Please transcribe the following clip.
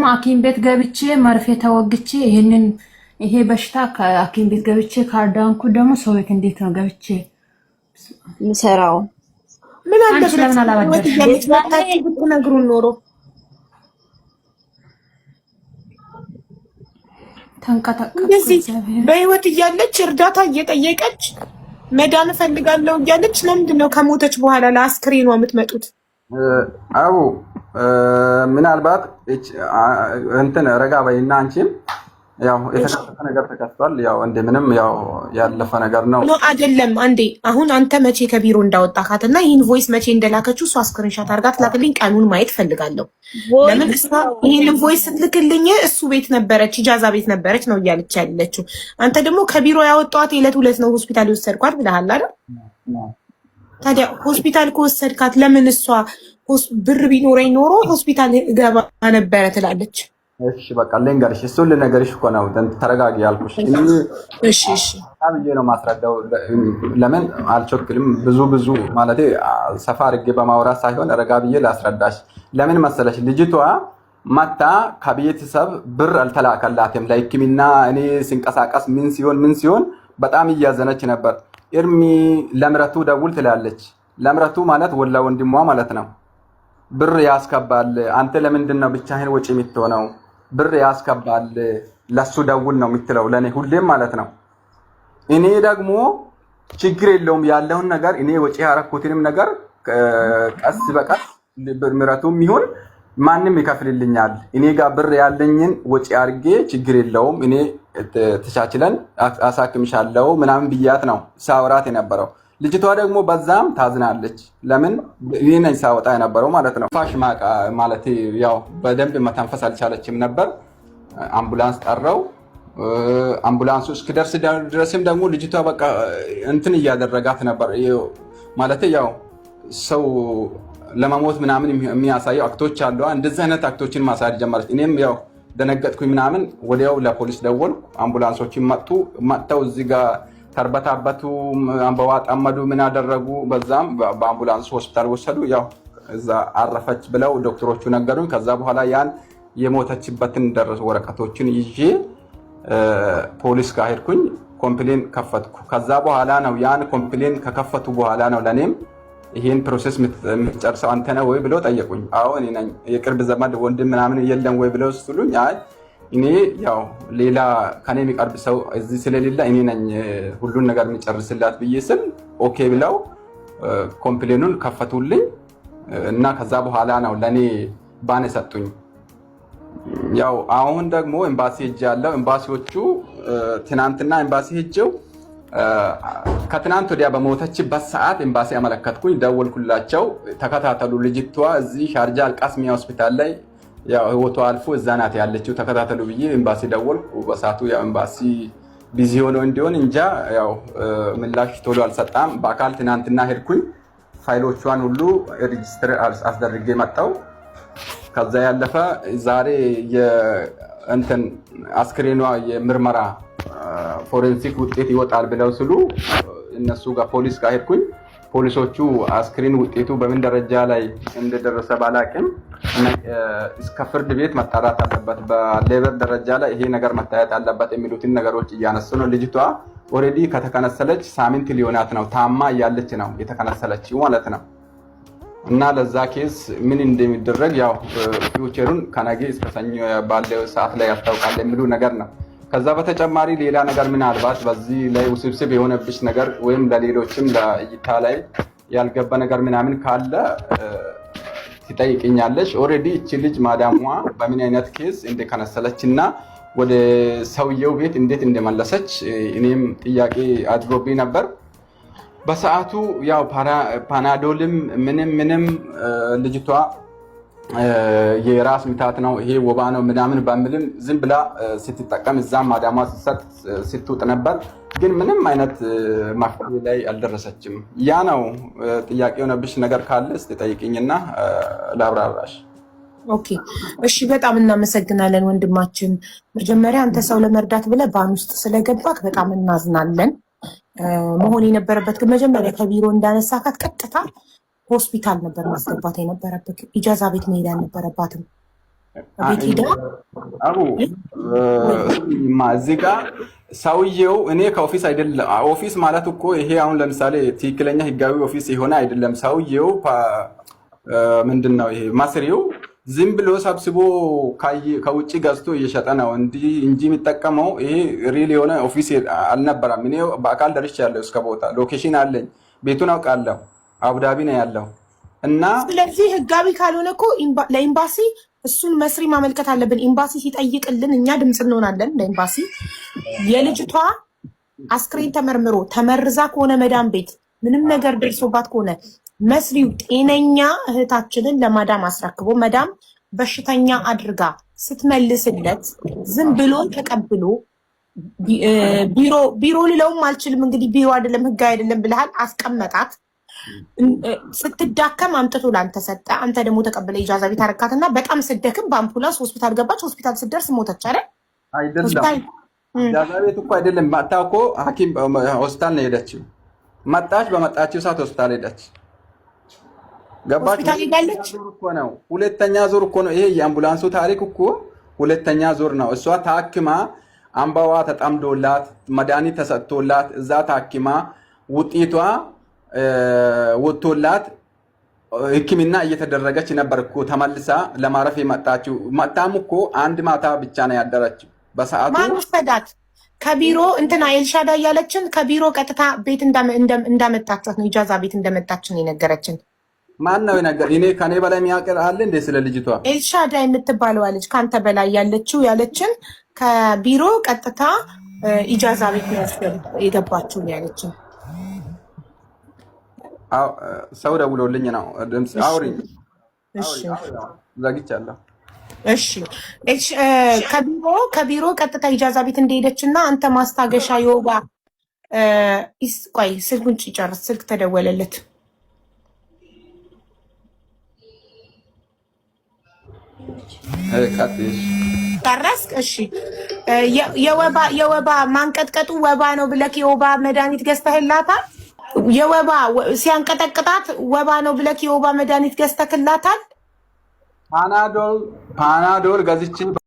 ሐኪም ቤት ገብቼ መርፌ ተወግቼ ይሄ በሽታ ከሐኪም ቤት ገብቼ ካርዳንኩ ደግሞ ሰው ቤት እንዴት ነው ገብቼ ምሰራው? ምን አንቺ ለምን አላባደርሽ? ብትነግሩን ኖሮ ተንቀጠቀጥኩ። በህይወት እያለች እርዳታ እየጠየቀች መዳን እፈልጋለሁ እያለች ለምንድን ነው ከሞተች በኋላ ለአስክሬኗ የምትመጡት? አቡ ምናልባት እንትን ረጋ በይና አንቺም ያው የተከሰተ ነገር ተከስቷል። ያው እንደምንም ያው ያለፈ ነገር ነው አይደለም። አንዴ አሁን አንተ መቼ ከቢሮ እንዳወጣካትና ይህን ቮይስ መቼ እንደላከችው እሷ ስክሪንሻት አድርጋ ትላክልኝ። ቀኑን ማየት ፈልጋለሁ። ለምን እሷ ይህን ቮይስ ስትልክልኝ እሱ ቤት ነበረች፣ ኢጃዛ ቤት ነበረች ነው እያለች ያለችው። አንተ ደግሞ ከቢሮ ያወጣት የዕለት ሁለት ነው ሆስፒታል የወሰድኳት ብለሃል አይደል? ታዲያ ሆስፒታል ከወሰድካት ለምን እሷ ብር ቢኖረኝ ኖሮ ሆስፒታል ገባ ነበረ ትላለች? እሺ በቃ ልንገርሽ፣ እሱን ልነገርሽ እኮ ነው። ተረጋጊ ያልኩሽ። እሺ ብዬ ነው ማስረዳው። ለምን አልቸኩልም። ብዙ ማለቴ ሰፋ አድርጌ በማውራት ሳይሆን ረጋ ብዬ ላስረዳሽ። ለምን መሰለሽ ልጅቷ መታ ከቤተሰብ ብር አልተላከላትም ለሕክምና። እኔ ሲንቀሳቀስ ምን ሲሆን በጣም እያዘነች ነበር። እርሚ ለምረቱ ደውል ትላለች። ለምረቱ ማለት ወላ ወንድሟ ማለት ነው። ብር ያስከባል። አንተ ለምንድን ነው ብቻህን ወጪ የምትሆነው? ብር ያስከባል፣ ለሱ ደውል ነው የምትለው ለኔ ሁሌም ማለት ነው። እኔ ደግሞ ችግር የለውም ያለውን ነገር እኔ ወጪ ያረኩትንም ነገር ቀስ በቀስ ምረቱም ይሁን ማንም ይከፍልልኛል። እኔ ጋር ብር ያለኝን ወጪ አርጌ ችግር የለውም እኔ ተቻችለን አሳክምሻለሁ ምናምን ብያት ነው ሳወራት የነበረው። ልጅቷ ደግሞ በዛም ታዝናለች። ለምን እኔ ነኝ ሳወጣ የነበረው ማለት ነው። ፋሽ ማቃ ማለት ያው በደንብ መተንፈስ አልቻለችም ነበር። አምቡላንስ ጠራው። አምቡላንሱ እስኪደርስ ድረስም ደግሞ ልጅቷ በቃ እንትን እያደረጋት ነበር። ማለት ያው ሰው ለመሞት ምናምን የሚያሳየው አክቶች አሉ። እንደዚህ አይነት አክቶችን ማሳየት ጀመረች። እኔም ያው ደነገጥኩኝ ምናምን። ወዲያው ለፖሊስ ደወልኩ። አምቡላንሶችን መጥተው እዚህ ጋር ተርበታበቱ፣ አንበዋ ጠመዱ፣ ምን አደረጉ። በዛም በአምቡላንስ ሆስፒታል ወሰዱ። ያው እዛ አረፈች ብለው ዶክተሮቹ ነገሩኝ። ከዛ በኋላ ያን የሞተችበትን ደረሱ ወረቀቶችን ይዤ ፖሊስ ጋር ሄድኩኝ። ኮምፕሌን ከፈትኩ። ከዛ በኋላ ነው ያን ኮምፕሌን ከከፈቱ በኋላ ነው ለኔም ይሄን ፕሮሰስ የምትጨርሰው አንተ ነህ ወይ ብለው ጠየቁኝ። አዎ እኔ ነኝ። የቅርብ ዘመድ ወንድም ምናምን የለም ወይ ብለው ስሉኝ አይ እኔ ያው ሌላ ከኔ የሚቀርብ ሰው እዚህ ስለሌለ እኔ ነኝ ሁሉን ነገር የሚጨርስላት ብዬ ስል ኦኬ ብለው ኮምፕሌኑን ከፈቱልኝ እና ከዛ በኋላ ነው ለኔ ባን ሰጡኝ። ያው አሁን ደግሞ ኤምባሲ ሄጃለሁ። ኤምባሲዎቹ ትናንትና ኤምባሲ ሄጀው ከትናንት ወዲያ በሞተችበት ሰዓት ኤምባሲ አመለከትኩኝ። ደወልኩላቸው፣ ተከታተሉ ልጅቷ እዚህ ሻርጃ አልቃስሚያ ሆስፒታል ላይ ያው ህይወቷ አልፎ እዛ ናት ያለችው ተከታተሉ ብዬ ኤምባሲ ደወልኩ። በሰዓቱ ያው ኤምባሲ ቢዚ ሆኖ እንዲሆን እንጃ ያው ምላሽ ቶሎ አልሰጣም። በአካል ትናንትና ሄድኩኝ። ፋይሎቿን ሁሉ ሬጂስተር አስደርጌ መጣው። ከዛ ያለፈ ዛሬ የእንትን አስክሬኗ የምርመራ ፎሬንሲክ ውጤት ይወጣል ብለው ስሉ እነሱ ጋር ፖሊስ ጋር ሄድኩኝ። ፖሊሶቹ አስክሬን ውጤቱ በምን ደረጃ ላይ እንደደረሰ ባላቅም እስከ ፍርድ ቤት መጣራት አለበት፣ በሌበር ደረጃ ላይ ይሄ ነገር መታየት አለበት የሚሉትን ነገሮች እያነሱ ነው። ልጅቷ ኦልሬዲ ከተከነሰለች ሳምንት ሊሆናት ነው። ታማ እያለች ነው የተከነሰለችው ማለት ነው። እና ለዛ ኬስ ምን እንደሚደረግ ያው ፊውቸሩን ከነገ እስከ ሰኞ ባለው ሰዓት ላይ ያስታውቃል የሚሉ ነገር ነው። ከዛ በተጨማሪ ሌላ ነገር ምናልባት በዚህ ላይ ውስብስብ የሆነብሽ ነገር ወይም ለሌሎችም ለእይታ ላይ ያልገባ ነገር ምናምን ካለ ትጠይቅኛለሽ። ኦልሬዲ እቺ ልጅ ማዳሟ በምን አይነት ኬስ እንደከነሰለች እና ወደ ሰውየው ቤት እንዴት እንደመለሰች እኔም ጥያቄ አድሮብኝ ነበር። በሰዓቱ ያው ፓናዶልም ምንም ልጅቷ የራስ ምታት ነው ይሄ ወባ ነው ምናምን በሚልም ዝም ብላ ስትጠቀም እዛም ማዳሟ ስትሰጥ ስትውጥ ነበር። ግን ምንም አይነት መፍትሄ ላይ አልደረሰችም። ያ ነው ጥያቄ የሆነብሽ ነገር ካለ እስቲ ጠይቅኝና ላብራራሽ። ኦኬ እሺ፣ በጣም እናመሰግናለን ወንድማችን። መጀመሪያ አንተ ሰው ለመርዳት ብለህ ባን ውስጥ ስለገባክ በጣም እናዝናለን። መሆን የነበረበት ግን መጀመሪያ ከቢሮ እንዳነሳካት ቀጥታ ሆስፒታል ነበር ማስገባት የነበረበት። ኢጃዛ ቤት መሄድ አልነበረባትም። ቤት ሄዳ አቡ ማዚጋ ሰውየው እኔ ከኦፊስ አይደለም። ኦፊስ ማለት እኮ ይሄ አሁን ለምሳሌ ትክክለኛ ህጋዊ ኦፊስ የሆነ አይደለም። ሰውየው ምንድነው ይሄ ማስሪው ዝም ብሎ ሰብስቦ ከውጭ ገዝቶ እየሸጠ ነው እንጂ የሚጠቀመው ይሄ ሪል የሆነ ኦፊስ አልነበረም። እኔ በአካል ደርሻለሁ እስከ ቦታ ሎኬሽን አለኝ። ቤቱን አውቃለሁ። አቡዳቢ ነው ያለው እና ስለዚህ ህጋዊ ካልሆነ እኮ ለኤምባሲ እሱን መስሪ ማመልከት አለብን። ኤምባሲ ሲጠይቅልን እኛ ድምፅ እንሆናለን ለኤምባሲ። የልጅቷ አስክሬን ተመርምሮ ተመርዛ ከሆነ መዳም ቤት ምንም ነገር ደርሶባት ከሆነ መስሪው ጤነኛ እህታችንን ለማዳም አስረክቦ መዳም በሽተኛ አድርጋ ስትመልስለት ዝም ብሎ ተቀብሎ ቢሮ ልለውም አልችልም እንግዲህ ቢሮ አይደለም ህጋዊ አይደለም ብለሃል። አስቀመጣት። ስትዳከም አምጥቶ ላንተ ሰጠ። አንተ ደግሞ ተቀበለ ኢጃዛ ቤት አረካትና በጣም ስደክም በአምቡላንስ ሆስፒታል ገባች። ሆስፒታል ስትደርስ ሞተች አይደል? አይደለም ኢጃዛ ቤት እኮ አይደለም። ማታ እኮ ሐኪም ሆስፒታል ነው ሄደችው። መጣች። በመጣችው ሰዓት ሆስፒታል ሄደች። ገባች። ሆስፒታል ሄዳለች እኮ ነው። ሁለተኛ ዙር እኮ ነው ይሄ የአምቡላንሱ ታሪክ እኮ ሁለተኛ ዙር ነው። እሷ ታክማ አምባዋ ተጠምዶላት መድኃኒት ተሰጥቶላት እዛ ታክማ ውጤቷ ወጥቶላት ሕክምና እየተደረገች ነበር እኮ ተመልሳ ለማረፍ የመጣችው። መጣም እኮ አንድ ማታ ብቻ ነው ያደረችው በሰዓቱ። ማን ወሰዳት? ከቢሮ እንትና ኤልሻዳ እያለችን ከቢሮ ቀጥታ ቤት እንዳመጣቻት ነው ኢጃዛ ቤት እንደመጣችን የነገረችን። ማን ነው የነገር? እኔ ከኔ በላይ የሚያውቅ አለ እንዴ ስለ ልጅቷ? ኤልሻዳ የምትባለው ልጅ ከአንተ በላይ ያለችን ከቢሮ ቀጥታ ኢጃዛ ቤት ነው የገባችው ነው ያለችን። ሰው ደውሎልኝ ነው ድምፅ አውሪኝ። ዘግቻለሁ። እሺ ከቢሮ ቀጥታ ኢጃዛ ቤት እንደሄደች እና አንተ ማስታገሻ የወባ ቆይ ስልኩን ጨርስ። ስልክ ተደወለለት። ጨረስክ? እሺ የወባ ማንቀጥቀጡ ወባ ነው ብለክ የወባ መድኃኒት ገዝተህላታል? የወባ ሲያንቀጠቅጣት ወባ ነው ብለክ የወባ መድኃኒት ገዝተክላታል? ፓናዶል ገዝቼ